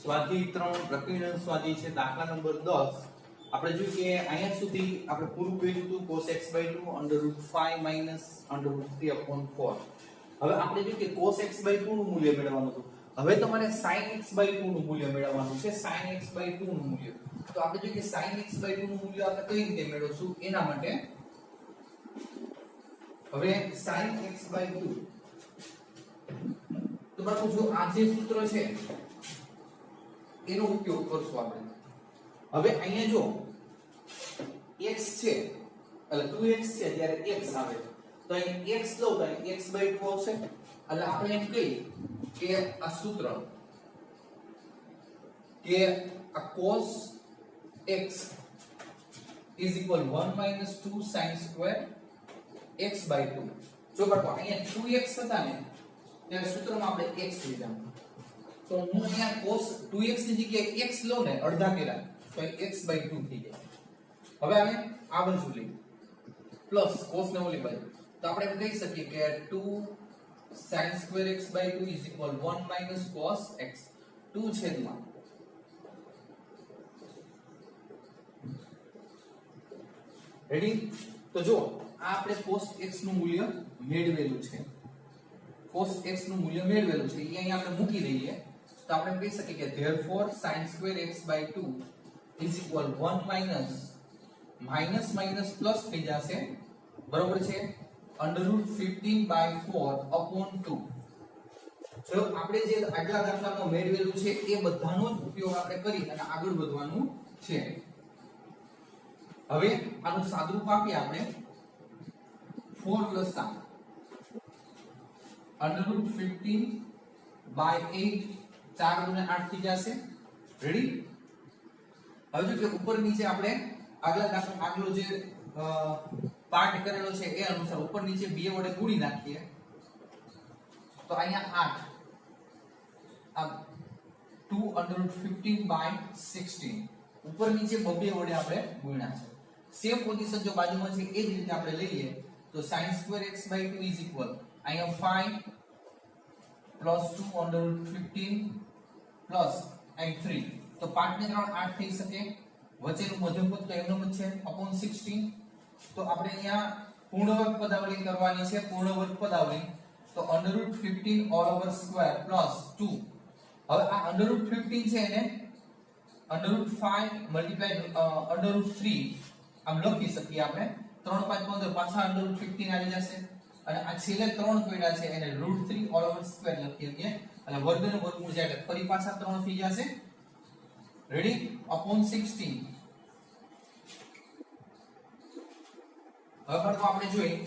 સ્વાધ્યાય 3 પ્રકરણ સ્વાધ્યાય છે દાખલા નંબર 10. આપણે જોયું કે અહીંયા સુધી આપણે પૂરું કર્યું હતું cos x/2 √5 - √3/4. હવે આપણે જોયું કે cos x/2 નું મૂલ્ય મેળવવાનું હતું. હવે તમારે sin x/2 નું મૂલ્ય મેળવવાનું છે. sin x/2 નું મૂલ્ય તો આપણે જોઈએ કે sin x/2 નું મૂલ્ય આપણે કઈ રીતે મેળવશું એના માટે હવે sin x/2 તો બાળકો જો આ જે સૂત્ર છે એનો ઉપયોગ કરશું આપણે. હવે અહીંયા જો x છે એટલે 2x છે ત્યારે x આવે તો અહીં x લો તો અહીં x/2 આવશે. એટલે આપણે એમ કહીએ કે આ સૂત્ર કે આ cos x is equal 1 - 2 sin square x/2. જો બાળકો અહીંયા 2x હતા ને ત્યારે સૂત્રમાં આપણે x લીધા તો હું અહીંયા cos 2x ની જગ્યાએ x લો ને અડધા કર્યા તો x/2 થઈ જાય. હવે આને આ બાજુ લઈ પ્લસ cos ને ઓલી બાજુ તો આપણે એમ કહી શકીએ કે 2 sin square x/2 is equal 1 - cos x 2 છેદમાં રેડી. તો જો આ આપણે cos x નું મૂલ્ય મેળવેલું છે. cos x નું મૂલ્ય મેળવેલું છે એ અહીંયા આપણે મૂકી દઈએ તો આપણે કહી શકીએ કે therefore sin square x/2 is equal 1 minus plus થઈ જશે બરોબર છે √15/4/2. જો આપણે જે આગલા દાખલામાં મેળવેલું છે એ બધાનો જ ઉપયોગ આપણે કરી અને આગળ વધવાનું છે. હવે આનું સાદુરૂપ આપીએ આપણે 4 + 7 √15/8 4 × 8 થઈ જશે રેડી. હવે જો કે ઉપર નીચે આપણે આગલા દાખલા આગલો જે પાર્ટ કરેલો છે એ અનુસાર ઉપર નીચે 2 વડે ગુણી નાખીએ તો અહીંયા 8 આ 2 √15/16 ઉપર નીચે 2 વડે આપણે ગુણ્યા છે. સેમ પોઝિશન જો બાજુમાં છે એ જ રીતે આપણે લઈએ તો sin square x/2 is equal અહીંયા 5 + 2 √15 પ્લસ અહીં 3 તો 5 ને 3 8 થઈ શકે. વચ્ચેનું મધ્યમપદ તો એમનો જ છે upon 16. તો આપણે અહીંયા પૂર્ણવર્ગ પદાવલી કરવાની છે. પૂર્ણવર્ગ પદાવલી તો √15 all over square plus 2. હવે આ √15 છે એને √5 / √3 આમ લખી શકીએ આપણે 3 5 15 પાછા √15 આવી જશે અને આ છેલ્લે 3 પડ્યા છે એને √3 all over square લખીએ છીએ અને વર્ગનું વર્ગમૂળ જાય એટલે ફરી પાછા 3 થઈ જશે રેડી upon 16. હવે બાળકો આપણે જોઈએ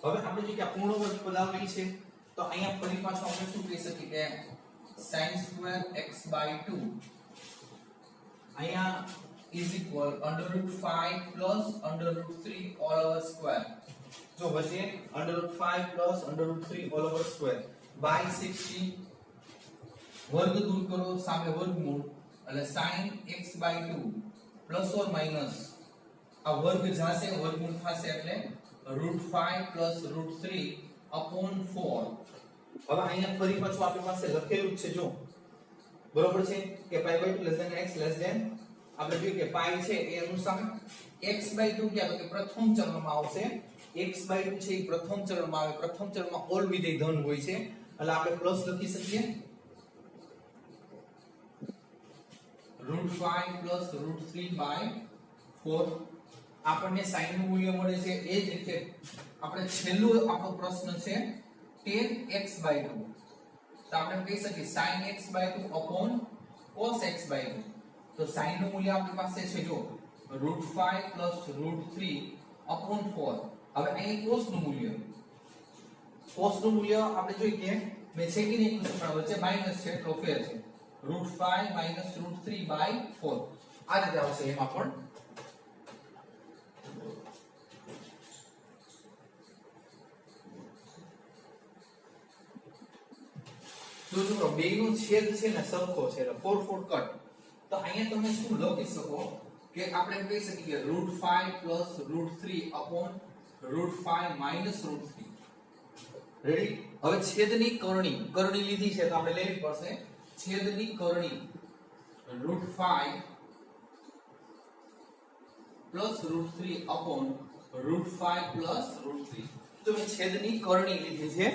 હવે આપણે જે કે પૂર્ણવર્ગ પદાવલી છે તો અહીંયા ફરી પાછું આપણે શું કહી શકીએ કે sin square x/2 અહીંયા is equal √5 plus √3 all over square. જો વચ્ચે √5 plus √3 all over square by 16 વર્ગ દૂર કરો સામે વર્ગમૂળ એટલે sin x/2 plus or minus આ વર્ગ જાશે વર્ગમૂળ થશે એટલે √5 plus √3/4. હવે અહીંયા ફરી પાછું આપણી પાસે લખેલું જ છે જો બરોબર છે કે π/2 x આપણે જોયું કે પાઈ છે એ અનુસાર x/2 ક્યાં તો કે પ્રથમ ચલમાં આવશે. x/2 છે એ પ્રથમ ચલમાં આવે. પ્રથમ ચલમાં ઓલ વિધેય ધન હોય છે એટલે આપણે પ્લસ લખી શકીએ √5 plus √3/4. આપણને sin નું મૂલ્ય મળે છે. એ જ રીતે આપણે છેલ્લો આપણો પ્રશ્ન છે tan x/2 તો આપણે કહી શકીએ sin x/2 upon cos x/2. તો sin નું મૂલ્ય આપણી પાસે છે જો √5 plus √3/4. હવે અહીં cos નું મૂલ્ય આપણે જોઈએ કે મેં છેકી નહીં પણ વચ્ચે માઈનસ છે તો ફેર છે √5 - √3/4 આ રીતે આવશે. એમાં પણ જો જો બેયનો છેદ છે ને સરખો છે એટલે 4 4 કટ તો અહીંયા તમે શું લખી શકો કે આપણે કહી શકીએ √5 + √3/4 √5 માઈનસ √3. રેડી? હવે છેદની કરણી લીધી છે તો આપણે લેવી પડશે છેદની કરણી √5 પ્લસ √3 અપોન √5 પ્લસ √3. તો મેં છેદની કરણી લીધી છે.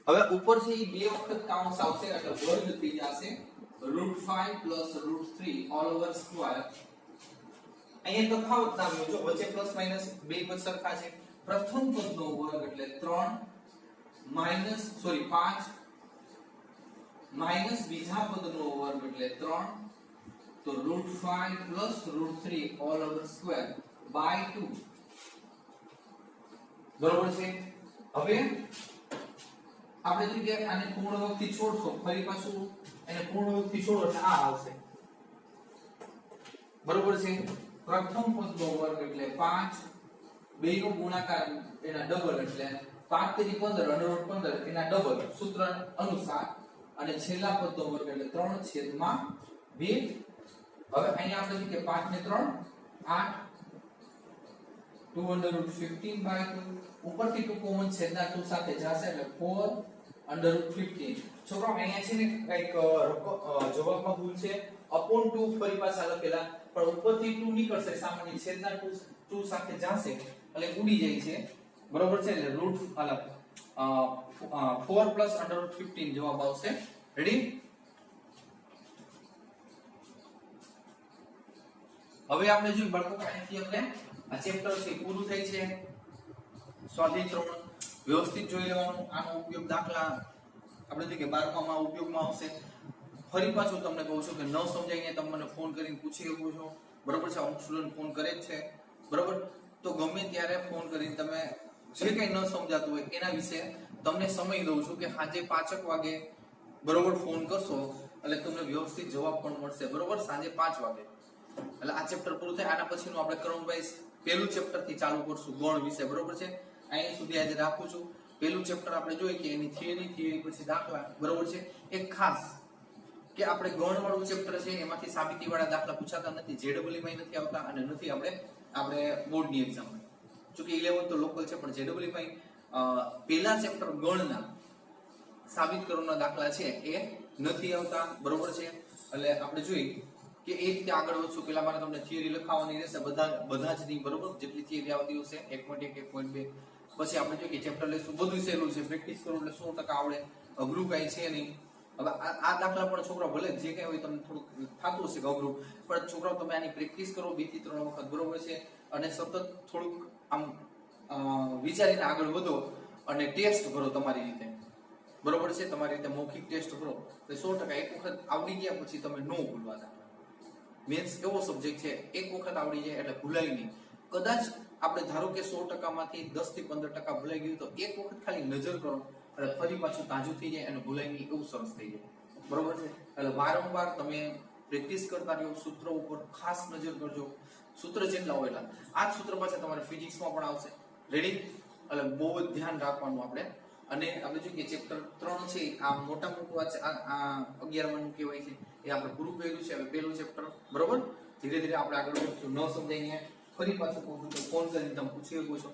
હવે ઉપર છે એ બે વખત કાઉન્સ આવશે એટલે વર્ગ થઈ જશે √5 પ્લસ √3 ઓલ ઓવર સ્ક્વેર. અહીંયા તફાવત ના આવ્યો જો વચ્ચે પ્લસ માઈનસ બે પદ સરખા છે. પ્રથમ પદનો વર્ગ એટલે 3 માઈનસ 5 માઈનસ બીજા પદનો વર્ગ એટલે 3 તો √5 plus √3 all over square by 2. બરોબર છે? હવે આપણે જો કે આને પૂર્ણ વર્ગથી છોડશો ફરી પાછું એને પૂર્ણ વર્ગથી છોડો એટલે આ આવશે. બરોબર છે? પ્રથમ પદનો વર્ગ એટલે 5 બેનો ગુણાકાર એના ડબલ એટલે 5 તેરી 15 અંડર રૂટ 15 એના ડબલ સૂત્ર અનુસાર અને છેલ્લા પદનો વર્ગ એટલે 3 છેદમાં 2. હવે અહીંયા આપણે કે 5 ને 3 8 2 અંડર રૂટ 15 બાય 2 ઉપરથી 2 કોમન છેદના 2 સાથે જશે એટલે 4 અંડર રૂટ 15. છોકરાઓ અહીંયા છે ને કઈક જવાબમાં ભૂલ છે અપોન 2 ફરી પાછા લખેલા પણ ઉપરથી 2 નીકળશે સામાન્ય છેદના 2 સાથે જશે એટલે ઉડી જાય છે. બરોબર છે? એટલે રૂટ 4 પ્લસ અંડર રૂટ 15 જવાબ આવશે. રેડી? હવે આપણે જોઈએ બાળકો અહીંથી આપણે આ ચેપ્ટર છે પૂરું થાય છે. સ્વાધ્યાય 3 વ્યવસ્થિત જોઈ લેવાનું. આનો ઉપયોગ દાખલા આપણે જોઈએ કે 12 માં ઉપયોગમાં આવશે. ફરી પાછું તમને કહું છું કે ન સમજાય તમે મને ફોન કરીને પૂછી શકો છો. બરોબર છે? અમુક સ્ટુડન્ટ ફોન કરે જ છે. બરોબર? તો ગમે ત્યારે ફોન કરીને તમે જે કંઈ ન સમજાતું હોય એના વિશે તમને સમય દઉં છું કે સાંજે 5 વાગે બરોબર ફોન કરશો એટલે તમને વ્યવસ્થિત જવાબ પણ મળશે. બરોબર? સાંજે 5 વાગે એટલે આ ચેપ્ટર પૂરું થાય. આના પછીનું આપણે ક્રમ વાઇઝ પહેલું ચેપ્ટર થી ચાલુ કરશું ગણ વિશે. બરોબર છે? અહીં સુધી આજે રાખું છું. પહેલું ચેપ્ટર આપણે જોઈએ કે એની થિયરી પછી દાખલા. બરોબર છે? એક ખાસ કે આપણે ગણ વાળું ચેપ્ટર છે એમાંથી સાબિતી વાળા દાખલા પૂછાતા નથી. જેડબલઈ માં નથી આવતા અને નથી આપણે બોર્ડની એક્ઝામમાં. જો કે 11 તો લોકલ છે પણ જેડબલઈ માં પહેલા ચેપ્ટર ગણના સાબિત કરવાના દાખલા છે એ નથી આવતા. બરોબર છે? એટલે આપણે જોઈએ કે એ રીતે આગળ વધશું. પેલા મારે તમને થિયરી લખાવવાની રહેશે બધા જ ની. બરોબર? જેટલી થિયરી આવતી હશે 1.1 1.2 પછી આપણે જોઈએ કે ચેપ્ટર લેશું. બધું સહેલું છે. પ્રેક્ટિસ કરો એટલે 100% આવડે. અઘરું કઈ છે નહીં. હવે આ દાખલા પણ છોકરા ભલે જે કઈ હોય તમને થોડુંક થતું હશે કે અઘરું પણ છોકરાઓ તમે આની પ્રેક્ટિસ કરો 2 થી 3 વખત. બરોબર છે? અને સતત થોડુંક આમ વિચારીને આગળ વધો અને ટેસ્ટ કરો તમારી રીતે. બરોબર છે? તમારી રીતે મૌખિક ટેસ્ટ કરો તો 100% એક વખત આવડી ગયા પછી તમે નો ભૂલવા. દાખલા મેથ્સ એવો સબ્જેક્ટ છે એક વખત આવડી જાય એટલે ભૂલાય નહીં. કદાચ આપણે ધારો કે 100% માંથી 10 થી 15% ભૂલાઈ ગયું તો એક વખત ખાલી નજર કરો એટલે ફરી પાછું તાજું થઈ જાય અને ભૂલાય નહીં એવું સરસ થઈ જાય. બરોબર છે? એટલે વારંવાર તમે પ્રેક્ટિસ કરતા રહ્યો. સૂત્રો ઉપર ખાસ નજર કરજો. સૂત્ર જેટલા હોય એટલા. આ જ સૂત્ર પાછા તમારે ફિઝિક્સમાં પણ આવશે. રેડી? એટલે બહુ જ ધ્યાન રાખવાનું આપણે. અને આપણે જોઈએ કે ચેપ્ટર 3 છે આ મોટા મોટું આ 11માનું કહેવાય છે એ આપણે પૂરું કર્યું છે. હવે પહેલું ચેપ્ટર. બરોબર? ધીરે ધીરે આપણે આગળ વધશું. ન સમજાય ફરી પાછું કહું છું તો ફોન કરીને તમે પૂછી શકો છો.